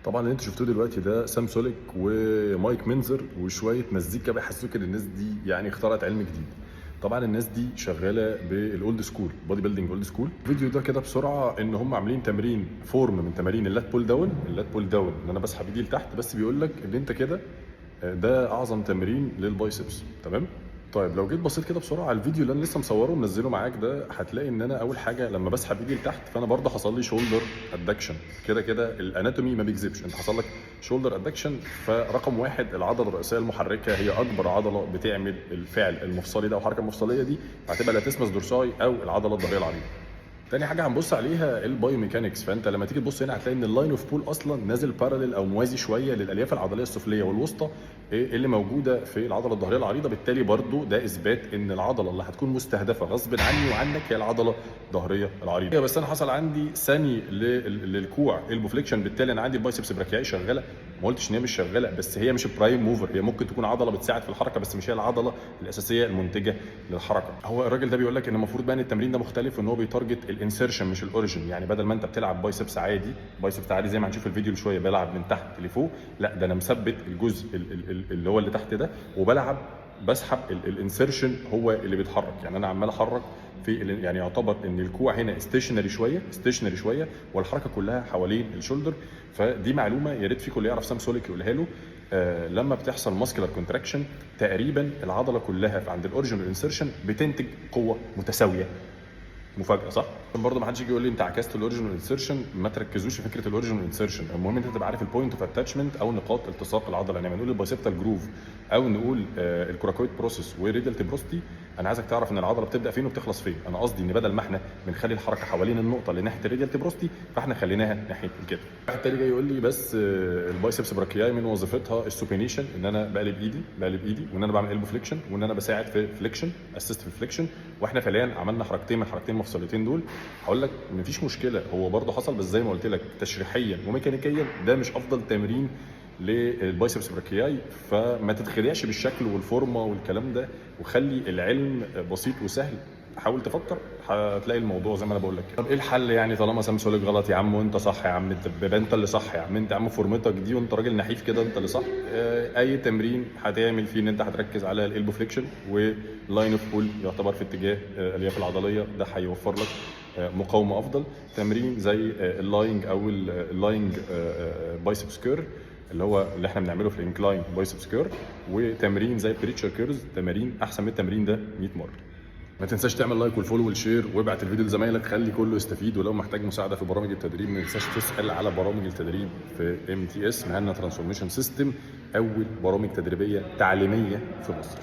طبعا اللي انتوا شفتوه دلوقتي ده سام سوليك ومايك مينزر وشويه مزيكا بيحسوك ان الناس دي يعني اخترعت علم جديد. طبعا الناس دي شغاله بالاولد سكول، بودي بيلدينج اولد سكول. الفيديو ده كده بسرعه ان هم عاملين تمرين فورم من تمارين اللات بول داون. اللات بول داون ان انا بسحب ايدي لتحت، بس بيقول لك ان انت كده ده اعظم تمرين للبايسبس. تمام. طيب لو جيت بصيت كده بسرعه على الفيديو اللي انا لسه مصوره ومنزله معاك ده، هتلاقي ان انا اول حاجه لما بسحب ايدي لتحت فانا برضه حصل لي شولدر ادكشن. كده كده الاناتومي ما بيكذبش، انت حصل لك شولدر ادكشن. فرقم واحد العضله الرئيسيه المحركه هي اكبر عضله بتعمل الفعل المفصلي ده او الحركه المفصليه دي، هتبقى لاتسمس دورساي او العضله الظهريه العريضه. تاني حاجه هنبص عليها البايوميكانكس. فانت لما تيجي تبص هنا هتلاقي ان اللاين اوف بول اصلا نازل باراليل او موازي شويه للالياف العضليه السفليه والوسطى اللي موجوده في العضله الظهريه العريضه. بالتالي برضو ده اثبات ان العضله اللي هتكون مستهدفه غصب عني وعنك هي العضله الظهريه العريضه. بس انا حصل عندي ثاني للكوع البوفليكشن، بالتالي انا عندي البايسبس براكياي شغاله. ما قلتش ان هي مش شغاله، بس هي مش برايم موفر. هي ممكن تكون عضله بتساعد في الحركه بس مش هي العضله الاساسيه المنتجه للحركه. هو الراجل ده بيقول لك ان المفروض بقى ان التمرين ده مختلف وان هو بيتارجت الانسيرشن مش الاوريجن. يعني بدل ما انت بتلعب بايسبس عادي، بايسبس عادي زي ما هنشوف الفيديو اللي شويه بلعب من تحت لفوق، لا ده انا مثبت الجزء اللي هو اللي تحت ده وبلعب بسحب الانسيرشن هو اللي بيتحرك. يعني انا عمال احرك في يعني يعتبر ان الكوع هنا ستيشنري شويه والحركه كلها حوالين الشولدر. فدي معلومه يا ريت فيكم اللي يعرف سام سوليك يقولها له. لما بتحصل ماسكولار كونتراكشن تقريبا العضله كلها عند الاوريجن والانسيرشن بتنتج قوه متساويه. مفاجاه صح؟ برضه ما حدش يجي يقول لي انت عكست الاوريجن والانسيرشن. ما تركزوش في فكره الاوريجن والانسيرشن، المهم انت تبقى عارف البوينت اوف اتاتشمنت او نقاط التصاق العضله. يعني نقول البايسبتال جروف او نقول الكوراكويد بروسيس والريديال تيبروستي. انا عايزك تعرف ان العضله بتبدا فين وبتخلص فين. انا قصدي ان بدل ما احنا بنخلي الحركه حوالين النقطه اللي ناحيه الريديال تيبروستي فاحنا خليناها ناحيه كده. واحد تاني جاي يقول لي بس البايسبس براكياي من وظيفتها السوبينيشن، ان انا بقلب ايدي وان انا بعمل البو فليكشن وان انا بساعد في فليكشن اسيست في الفليكشن. واحنا فعليا عملنا حركتين من الحركتين المفصلتين دول. هقول لك مفيش مشكله، هو برضه حصل بس زي ما قلت لك تشريحيا وميكانيكيا ده مش افضل تمرين للبايسبس براكياي. فما تتخدعش بالشكل والفورمه والكلام ده، وخلي العلم بسيط وسهل. حاول تفكر هتلاقي الموضوع زي ما انا بقول لك. طب ايه الحل يعني طالما سام سوليك غلط يا عم وانت صح يا عم؟ انت اللي صح يا عم. انت يا عم فورمتك دي وانت راجل نحيف كده انت اللي صح. اي تمرين هتعمل فيه ان انت هتركز على الالبو فليكشن واللاين اوف بول يعتبر في اتجاه الالياف العضليه، ده هيوفر لك مقاومه افضل. تمرين زي اللاينج او اللاينج بايسبس كير اللي احنا بنعمله في الانكلاين بايسبس كير، وتمرين زي بريتشر كيرز، تمارين احسن من التمرين ده 100 مره. ما تنساش تعمل لايك والفولو والشير وابعت الفيديو لزمايلك، خلي كله يستفيد. ولو محتاج مساعده في برامج التدريب ما تنساش تسال على برامج التدريب في MTS مهنا ترانسفورميشن سيستم، اول برامج تدريبيه تعليميه في مصر.